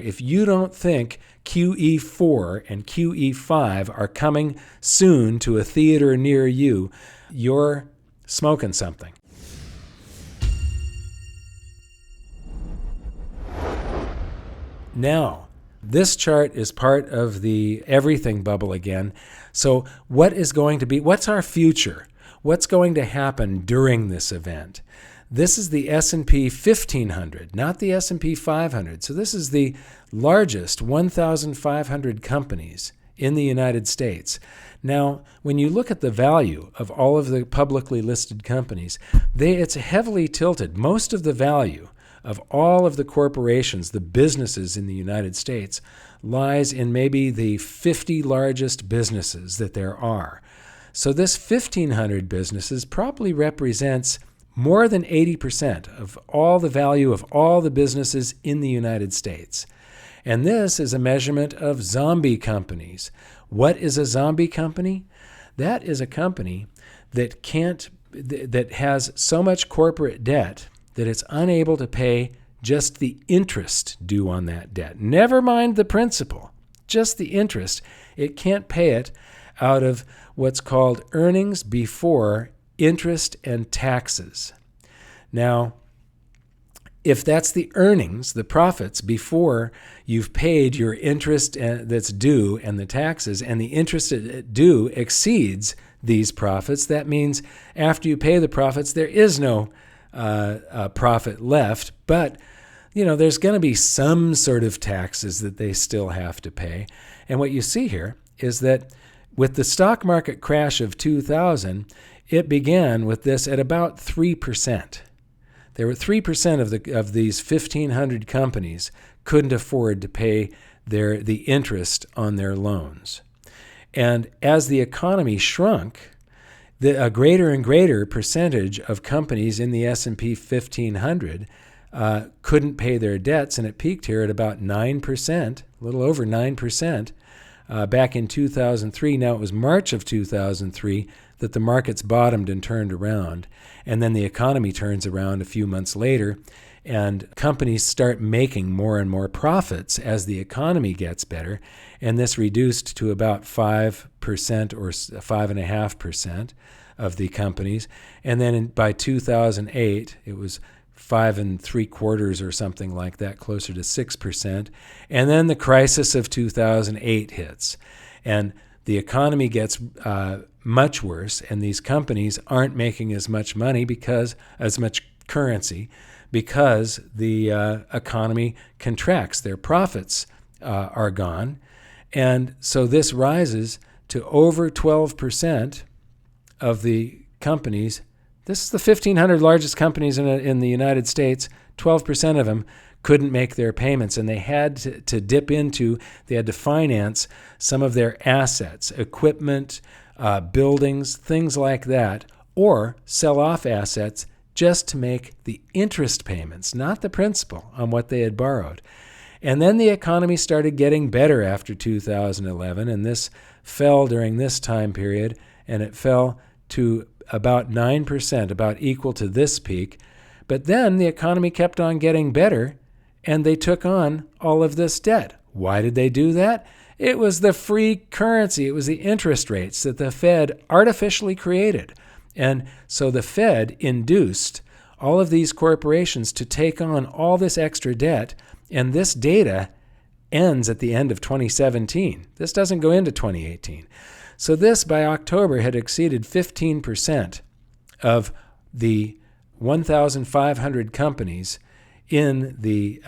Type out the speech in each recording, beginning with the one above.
If you don't think QE4 and QE5 are coming soon to a theater near you, you're smoking something. Now, this chart is part of the everything bubble again. So what's our future? What's going to happen during this event? This is the S&P 1500, not the S&P 500. So this is the largest 1,500 companies in the United States. Now, when you look at the value of all of the publicly listed companies, it's heavily tilted. Most of the value of all of the corporations, the businesses in the United States, lies in maybe the 50 largest businesses that there are. So this 1,500 businesses probably represents more than 80% of all the value of all the businesses in the United States. And this is a measurement of zombie companies. What is a zombie company? That is a company that has so much corporate debt that it's unable to pay just the interest due on that debt. Never mind the principal, just the interest. It can't pay it out of what's called earnings before interest and taxes. Now, if that's the earnings, the profits, before you've paid your interest that's due and the taxes, and the interest due exceeds these profits, that means after you pay the profits, there is no profit left, but there's going to be some sort of taxes that they still have to pay. And what you see here is that with the stock market crash of 2000, it began with this at about 3%. There were 3% of these 1,500 companies couldn't afford to pay the interest on their loans. And as the economy shrunk, a greater and greater percentage of companies in the S&P 1500 couldn't pay their debts, and it peaked here at about 9%, a little over 9%, back in 2003. Now, it was March of 2003 that the markets bottomed and turned around, and then the economy turns around a few months later, and companies start making more and more profits as the economy gets better, and this reduced to about 5% or 5.5% of the companies. And then by 2008, it was 5 3/4 or something like that, closer to 6%. And then the crisis of 2008 hits, and the economy gets much worse, and these companies aren't making as much money as much currency, because the economy contracts. Their profits are gone. And so this rises to over 12% of the companies. This is the 1,500 largest companies in the United States. 12% of them couldn't make their payments, and they had to dip into, they had to finance some of their assets, equipment, buildings, things like that, or sell off assets just to make the interest payments, not the principal, on what they had borrowed. And then the economy started getting better after 2011, and this fell during this time period, and it fell to about 9%, about equal to this peak. But then the economy kept on getting better, and they took on all of this debt. Why did they do that? It was the free currency. It was the interest rates that the Fed artificially created. And so the Fed induced all of these corporations to take on all this extra debt, and this data ends at the end of 2017. This doesn't go into 2018. So this, by October, had exceeded 15% of the 1,500 companies in the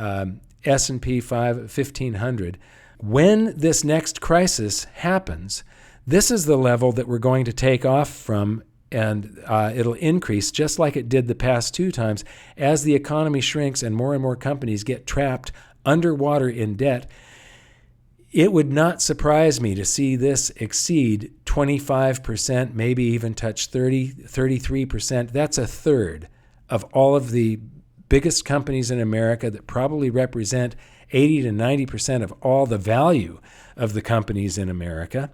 S&P 1500. When this next crisis happens, this is the level that we're going to take off from, and it'll increase just like it did the past two times as the economy shrinks and more companies get trapped underwater in debt. It would not surprise me to see this exceed 25%, maybe even touch 33%. That's a third of all of the biggest companies in America that probably represent 80 to 90% of all the value of the companies in America.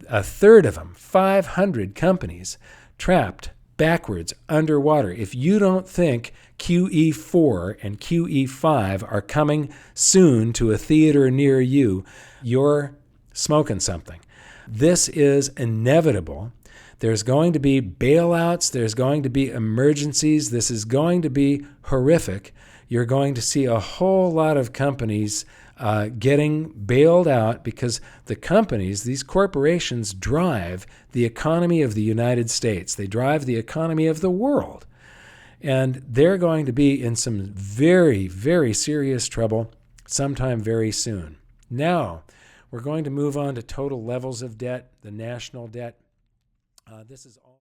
A third of them, 500 companies, trapped backwards, underwater. If you don't think QE4 and QE5 are coming soon to a theater near you, you're smoking something. This is inevitable. There's going to be bailouts. There's going to be emergencies. This is going to be horrific. You're going to see a whole lot of companies getting bailed out because the companies, these corporations, drive the economy of the United States. They drive the economy of the world. And they're going to be in some very, very serious trouble sometime very soon. Now, we're going to move on to total levels of debt, the national debt. This is all